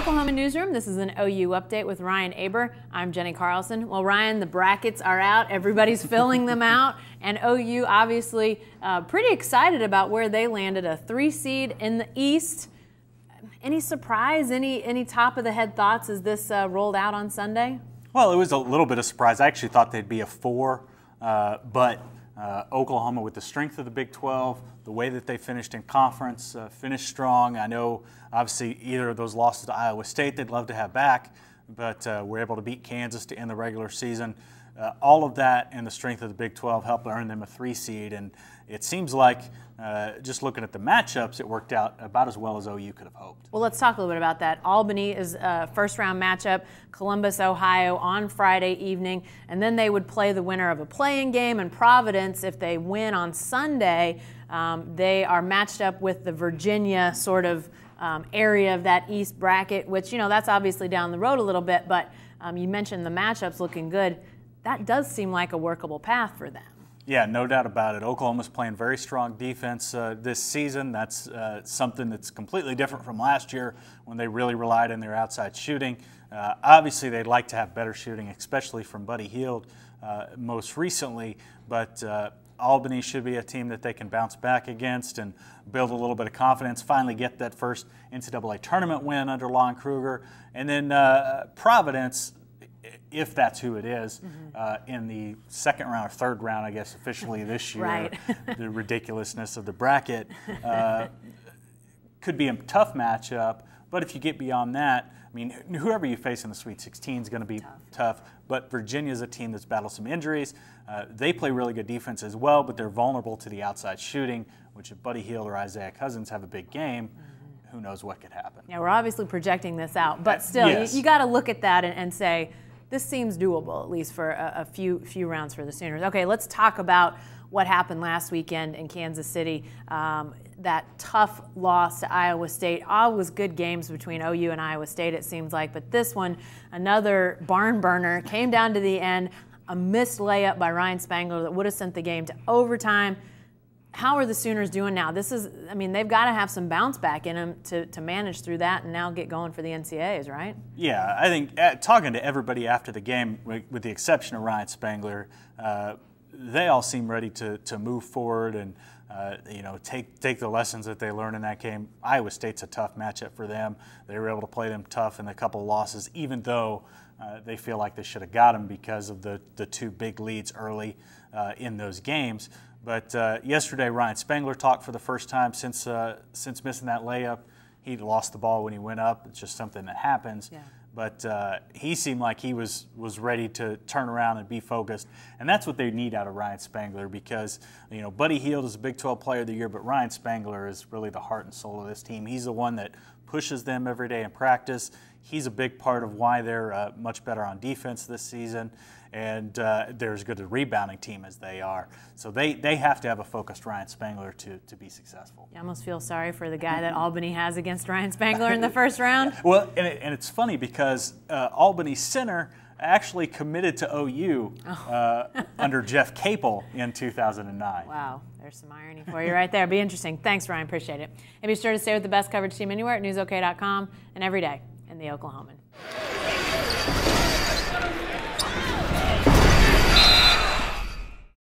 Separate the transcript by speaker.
Speaker 1: Oklahoma Newsroom, this is an OU update with Ryan Aber. I'm Jenny Carlson. Well, Ryan, the brackets are out. Everybody's filling them out. And OU obviously pretty excited about where they landed, a 3 seed in the East. Any surprise, any top of the head thoughts as this rolled out on Sunday?
Speaker 2: Well, it was a little bit of surprise. I actually thought they'd be a 4, but Oklahoma, with the strength of the Big 12, the way that they finished in conference, finished strong. I know, obviously, either of those losses to Iowa State they'd love to have back, but were able to beat Kansas to end the regular season. All of that and the strength of the Big 12 helped earn them a 3 seed, and it seems like, just looking at the matchups, it worked out about as well as OU could have hoped.
Speaker 1: Well, let's talk a little bit about that. Albany is a first-round matchup, Columbus, Ohio, on Friday evening, and then they would play the winner of a play-in game, and Providence, if they win on Sunday, they are matched up with the Virginia sort of area of that East bracket, which, you know, that's obviously down the road a little bit, but you mentioned the matchups looking good. That does seem like a workable path for them.
Speaker 2: Yeah, no doubt about it. Oklahoma's playing very strong defense this season. That's something that's completely different from last year when they really relied on their outside shooting. Obviously, they'd like to have better shooting, especially from Buddy Hield most recently, but Albany should be a team that they can bounce back against and build a little bit of confidence, finally get that first NCAA tournament win under Lon Kruger. And then Providence, if that's who it is, in the second round or third round, I guess, officially this year,
Speaker 1: right.
Speaker 2: The ridiculousness of the bracket, could be a tough matchup. But if you get beyond that, I mean, whoever you face in the Sweet 16 is going to be tough. But Virginia's a team that's battled some injuries. They play really good defense as well, but they're vulnerable to the outside shooting, which if Buddy Hield or Isaiah Cousins have a big game, who knows what could happen.
Speaker 1: Yeah, we're obviously projecting this out, but still,
Speaker 2: yes.
Speaker 1: you got to look at that and say, this seems doable, at least for a few rounds for the Sooners. Okay, let's talk about what happened last weekend in Kansas City. That tough loss to Iowa State. Always good games between OU and Iowa State, it seems like. But this one, another barn burner, came down to the end. A missed layup by Ryan Spangler that would have sent the game to overtime. How are the Sooners doing now? This is, I mean, they've got to have some bounce back in them to manage through that and now get going for the NCAAs, right?
Speaker 2: Yeah, I think talking to everybody after the game, with the exception of Ryan Spangler, they all seem ready to move forward and you know, take the lessons that they learned in that game. Iowa State's a tough matchup for them. They were able to play them tough in a couple of losses, even though they feel like they should have got them because of the 2 big leads early in those games. But yesterday, Ryan Spangler talked for the first time since missing that layup. He lost the ball when he went up. It's just something that happens. Yeah. But he seemed like he was ready to turn around and be focused. And that's what they need out of Ryan Spangler because, you know, Buddy Hield is a Big 12 Player of the Year, but Ryan Spangler is really the heart and soul of this team. He's the one that pushes them every day in practice. He's a big part of why they're much better on defense this season, and they're as good a rebounding team as they are. So they have to have a focused Ryan Spangler to be successful.
Speaker 1: You almost feel sorry for the guy that Albany has against Ryan Spangler in the first round.
Speaker 2: Well, and it's funny because Albany's center actually committed to OU under Jeff Capel in 2009.
Speaker 1: Wow, there's some irony for you right there. Be interesting. Thanks, Ryan. Appreciate it. And be sure to stay with the best coverage team anywhere at newsok.com and every day in the Oklahoman.